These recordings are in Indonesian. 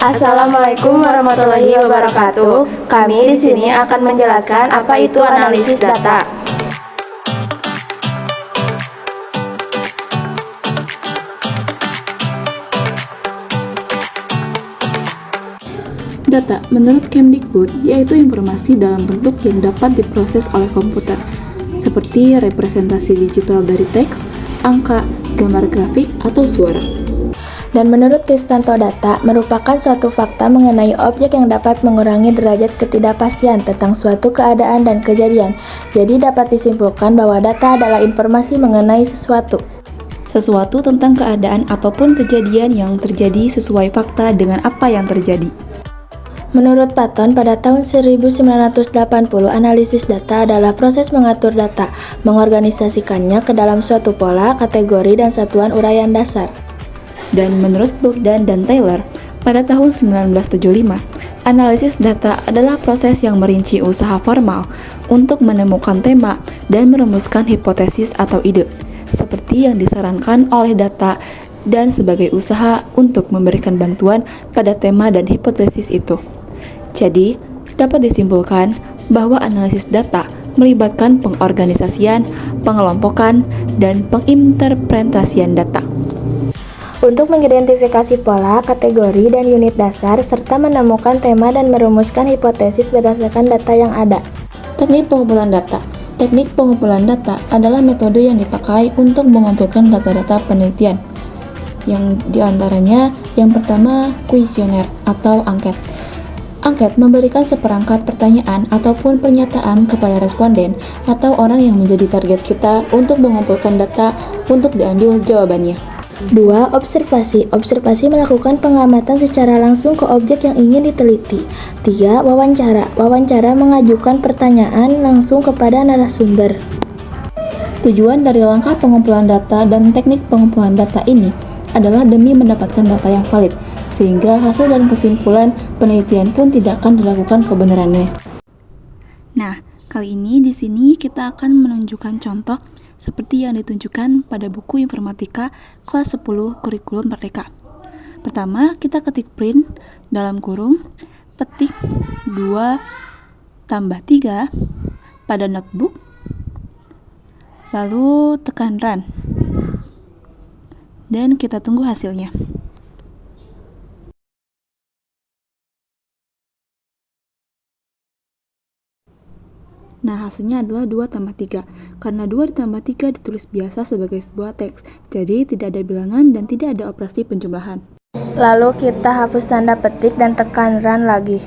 Assalamualaikum warahmatullahi wabarakatuh. Kami di sini akan menjelaskan apa itu analisis data. Data, menurut Kemdikbud, yaitu informasi dalam bentuk yang dapat diproses oleh komputer, seperti representasi digital dari teks, angka, gambar grafik, atau suara. Dan menurut Kristanto, data merupakan suatu fakta mengenai objek yang dapat mengurangi derajat ketidakpastian tentang suatu keadaan dan kejadian. Jadi dapat disimpulkan bahwa data adalah informasi mengenai sesuatu Tentang keadaan ataupun kejadian yang terjadi sesuai fakta dengan apa yang terjadi. Menurut Patton, pada tahun 1980, analisis data adalah proses mengatur data, mengorganisasikannya ke dalam suatu pola, kategori, dan satuan uraian dasar. Dan menurut Bogdan dan Taylor, pada tahun 1975, analisis data adalah proses yang merinci usaha formal untuk menemukan tema dan merumuskan hipotesis atau ide, seperti yang disarankan oleh data dan sebagai usaha untuk memberikan bantuan pada tema dan hipotesis itu. Jadi, dapat disimpulkan bahwa analisis data melibatkan pengorganisasian, pengelompokan, dan penginterpretasian data. Untuk mengidentifikasi pola, kategori, dan unit dasar, serta menemukan tema dan merumuskan hipotesis berdasarkan data yang ada. Teknik pengumpulan data. Teknik pengumpulan data adalah metode yang dipakai untuk mengumpulkan data-data penelitian. Yang diantaranya, yang pertama, kuesioner atau angket. Angket memberikan seperangkat pertanyaan ataupun pernyataan kepada responden atau orang yang menjadi target kita untuk mengumpulkan data untuk diambil jawabannya. 2. Observasi. Observasi melakukan pengamatan secara langsung ke objek yang ingin diteliti. 3. Wawancara. Wawancara mengajukan pertanyaan langsung kepada narasumber. Tujuan dari langkah pengumpulan data dan teknik pengumpulan data ini adalah demi mendapatkan data yang valid, sehingga hasil dan kesimpulan penelitian pun tidak akan dilakukan kebenarannya. Nah, kali ini di sini kita akan menunjukkan contoh seperti yang ditunjukkan pada buku informatika kelas 10 kurikulum Merdeka. Pertama, kita ketik print dalam kurung petik 2 tambah 3 pada notebook, lalu tekan run, dan kita tunggu hasilnya. Nah, hasilnya adalah 2 tambah 3. Karena 2 ditambah 3 ditulis biasa sebagai sebuah teks, jadi tidak ada bilangan dan tidak ada operasi penjumlahan. Lalu kita hapus tanda petik dan tekan run lagi.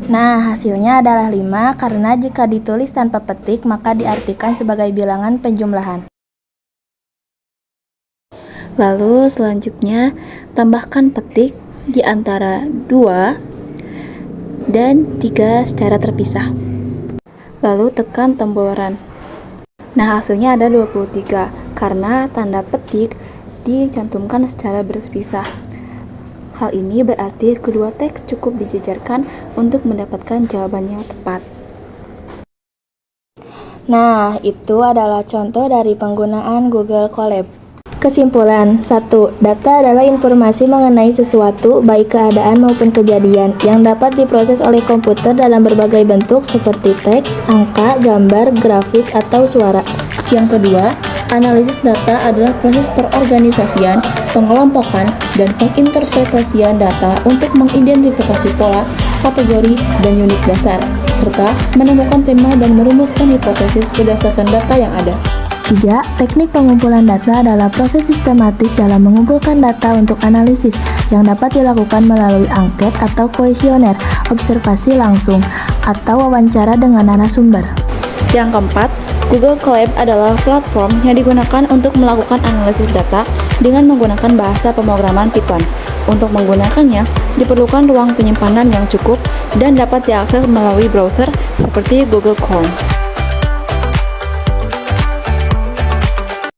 Nah, hasilnya adalah 5 karena jika ditulis tanpa petik maka diartikan sebagai bilangan penjumlahan. Lalu selanjutnya, tambahkan petik di antara 2 dan 3 secara terpisah. Lalu tekan tombol run. Nah, hasilnya ada 23 karena tanda petik dicantumkan secara berpisah. Hal ini berarti kedua teks cukup dijejarkan untuk mendapatkan jawaban yang tepat. Nah, itu adalah contoh dari penggunaan Google Colab. Kesimpulan 1. Data adalah informasi mengenai sesuatu, baik keadaan maupun kejadian, yang dapat diproses oleh komputer dalam berbagai bentuk seperti teks, angka, gambar, grafik, atau suara. Yang kedua, analisis data adalah proses perorganisasian, pengelompokan, dan penginterpretasian data untuk mengidentifikasi pola, kategori, dan unit dasar, serta menemukan tema dan merumuskan hipotesis berdasarkan data yang ada. 3. Teknik pengumpulan data adalah proses sistematis dalam mengumpulkan data untuk analisis yang dapat dilakukan melalui angket atau kuesioner, observasi langsung, atau wawancara dengan narasumber. Yang keempat, Google Colab adalah platform yang digunakan untuk melakukan analisis data dengan menggunakan bahasa pemrograman Python. Untuk menggunakannya, diperlukan ruang penyimpanan yang cukup dan dapat diakses melalui browser seperti Google Chrome.